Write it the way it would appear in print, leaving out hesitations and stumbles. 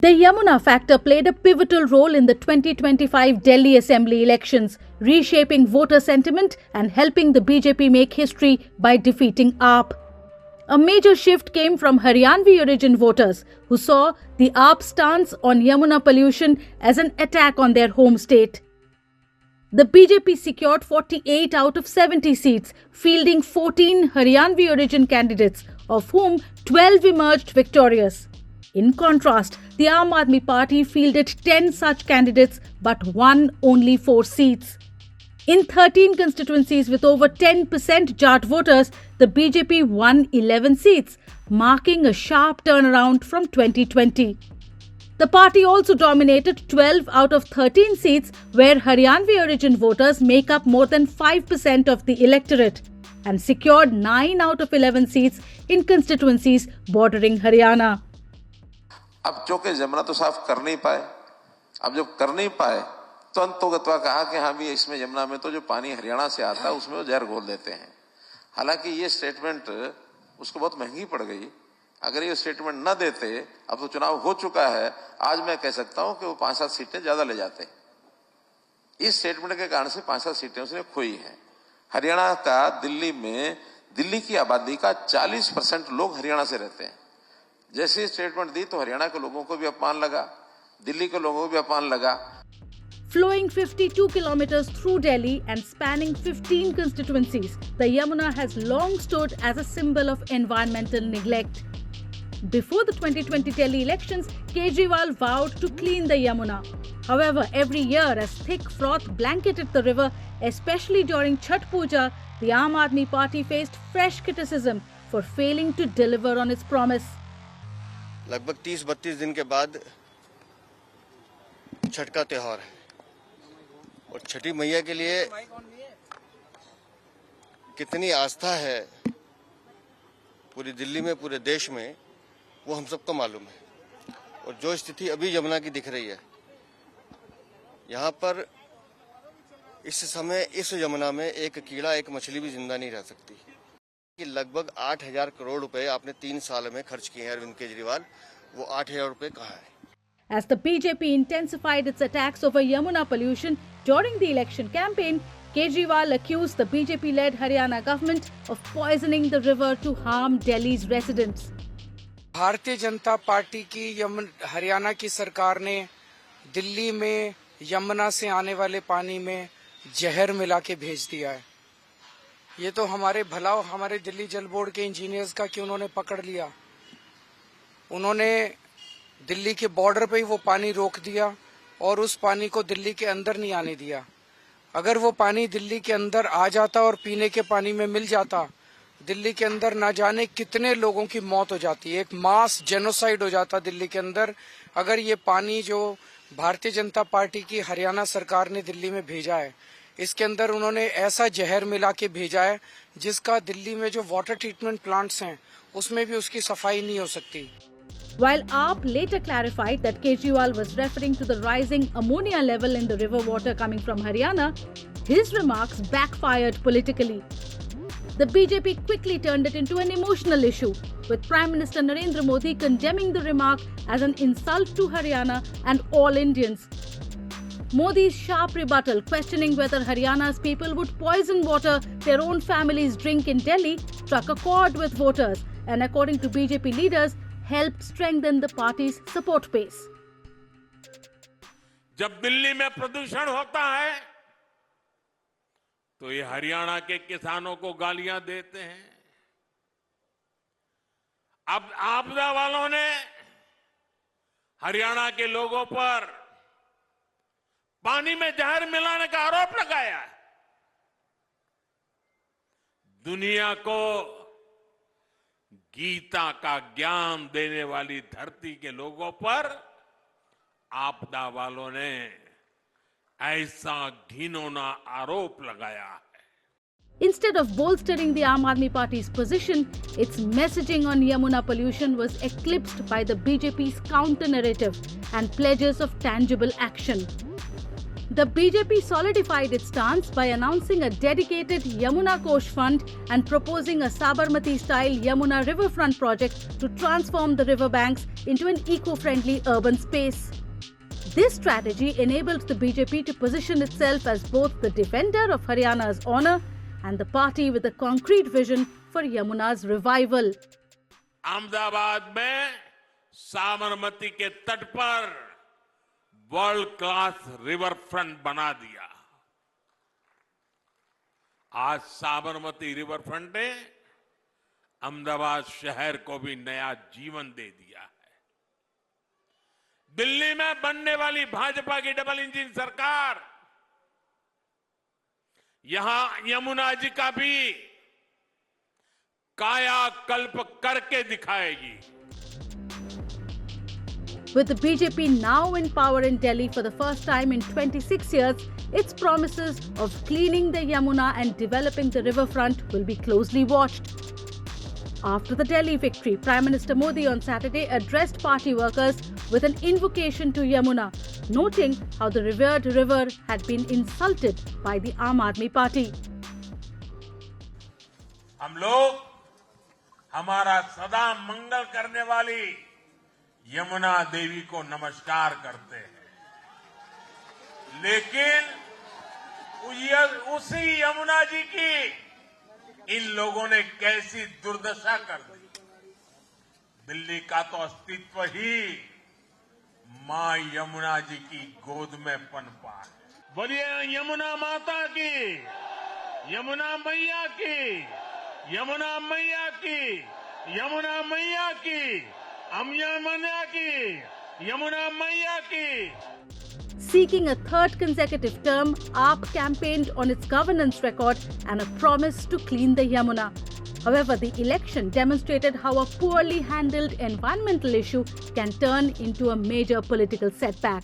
The Yamuna factor played a pivotal role in the 2025 Delhi Assembly elections, reshaping voter sentiment and helping the BJP make history by defeating AAP. A major shift came from Haryanvi origin voters who saw the AAP stance on Yamuna pollution as an attack on their home state. The BJP secured 48 out of 70 seats, fielding 14 Haryanvi origin candidates, of whom 12 emerged victorious. In contrast, the Aam Aadmi Party fielded 10 such candidates but won only 4 seats. In 13 constituencies with over 10% Jat voters, the BJP won 11 seats, marking a sharp turnaround from 2020. The party also dominated 12 out of 13 seats where Haryanvi origin voters make up more than 5% of the electorate and secured 9 out of 11 seats in constituencies bordering Haryana. अब चूंकि यमुना तो साफ कर नहीं पाए, अब जब कर नहीं पाए तो अंतोगत्वा कहा कि हाँ भी इसमें यमुना में तो जो पानी हरियाणा से आता है उसमें वो जहर घोल देते हैं। हालांकि ये स्टेटमेंट उसको बहुत महंगी पड़ गई। अगर ये स्टेटमेंट न देते, अब तो चुनाव हो चुका है, आज मैं कह सकता हूं कि वो 5-7 सीटें ज्यादा ले जाते। इस स्टेटमेंट के कारण से 5-7 सीटें उसने खोई हैं। हरियाणा का दिल्ली की आबादी का 40% लोग हरियाणा से रहते हैं। जैसे स्टेटमेंट दी तो हरियाणा के लोगों को भी अपमान लगा, दिल्ली के लोगों को भी अपमान लगा। Flowing 52 kilometers through Delhi and spanning 15 constituencies, the Yamuna has long stood as a symbol of environmental neglect. Before the 2020 Delhi elections, Kejriwal vowed to clean the Yamuna. However, every year as thick froth blanketed the river, especially during Chhath Puja, the Aam Aadmi Party faced fresh criticism for failing to deliver on its promise. लगभग 30-32 दिन के बाद छठ का त्योहार है और छठी मैया के लिए कितनी आस्था है पूरी दिल्ली में, पूरे देश में, वो हम सबको मालूम है। और जो स्थिति अभी यमुना की दिख रही है, यहाँ पर इस समय इस यमुना में एक कीड़ा, एक मछली भी जिंदा नहीं रह सकती। कि लगभग 8,000 करोड़ रुपए आपने 3 साल में खर्च किए हैं अरविंद केजरीवाल, वो 8,000 रुपए कहाँ है? As the BJP intensified its attacks over Yamuna pollution during the election campaign, Kejriwal accused the BJP-led Haryana government of poisoning the river to harm Delhi's residents. Bharatiya Janata party की हरियाणा की सरकार ने दिल्ली में यमुना से आने वाले पानी में जहर मिला के भेज दिया है। ये तो हमारे भलाव, हमारे दिल्ली जल बोर्ड के इंजीनियर्स का कि उन्होंने पकड़ लिया। उन्होंने दिल्ली के बॉर्डर पे ही वो पानी रोक दिया और उस पानी को दिल्ली के अंदर नहीं आने दिया। अगर वो पानी दिल्ली के अंदर आ जाता और पीने के पानी में मिल जाता, दिल्ली के अंदर ना जाने कितने लोगों की मौत हो जाती। एक मास जेनोसाइड हो जाता दिल्ली के अंदर अगर ये पानी जो भारतीय जनता पार्टी की हरियाणा सरकार ने दिल्ली में भेजा है, इसके अंदर उन्होंने ऐसा जहर मिला के भेजा है जिसका दिल्ली में जो वाटर ट्रीटमेंट प्लांट्स हैं उसमें भी उसकी सफाई नहीं हो सकती। While AAP later clarified that Kejriwal was referring to the rising ammonia level in the river water coming from Haryana, his remarks backfired politically. The BJP quickly turned it into an emotional issue, with Prime Minister Narendra Modi condemning the remark as an insult to Haryana and all Indians. Modi's sharp rebuttal, questioning whether Haryana's people would poison water their own families drink in Delhi, struck a chord with voters and, according to BJP leaders, helped strengthen the party's support base. जब दिल्ली में प्रदूषण होता है तो ये हरियाणा के किसानों को गालियां देते हैं। अब आपदा वालों ने हरियाणा के लोगों पर पानी में जहर मिलाने का आरोप लगाया है। दुनिया को गीता का ज्ञान देने वाली धरती के लोगों पर आपदा वालों ने ऐसा घिनौना आरोप लगाया है। Instead of bolstering the Aam Aadmi Party's position, its messaging on Yamuna pollution was eclipsed by the BJP's counter-narrative and pledges of tangible action. The BJP solidified its stance by announcing a dedicated Yamuna Kosh Fund and proposing a Sabarmati-style Yamuna riverfront project to transform the riverbanks into an eco-friendly urban space. This strategy enabled the BJP to position itself as both the defender of Haryana's honour and the party with a concrete vision for Yamuna's revival. Ahmedabad में साबरमती के तट पर world class river front बना दिया। आज Sabarmati river front ने अहमदाबाद शहर को भी नया जीवन दे दिया है। दिल्ली में बनने वाली भाजपा की डबल इंजन सरकार यहां यमुना जी का भी कायाकल्प करके दिखाएगी। With the BJP now in power in Delhi for the first time in 26 years, its promises of cleaning the Yamuna and developing the riverfront will be closely watched. After the Delhi victory, Prime Minister Modi on Saturday addressed party workers with an invocation to Yamuna, noting how the revered river had been insulted by the Aam Aadmi Party. हम लोग हमारा सदा मंगल करने वाली यमुना देवी को नमस्कार करते हैं, लेकिन उसी यमुना जी की इन लोगों ने कैसी दुर्दशा कर दी। दिल्ली का तो अस्तित्व ही मां यमुना जी की गोद में पनपा है। बोलिए यमुना माता की, यमुना मैया की, यमुना मैया की, यमुना मैया की, यमुना की, यमुना मैया की। Seeking a third consecutive term, AAP campaigned on its governance record and a promise to clean the Yamuna. However, the election demonstrated how a poorly handled environmental issue can turn into a major political setback.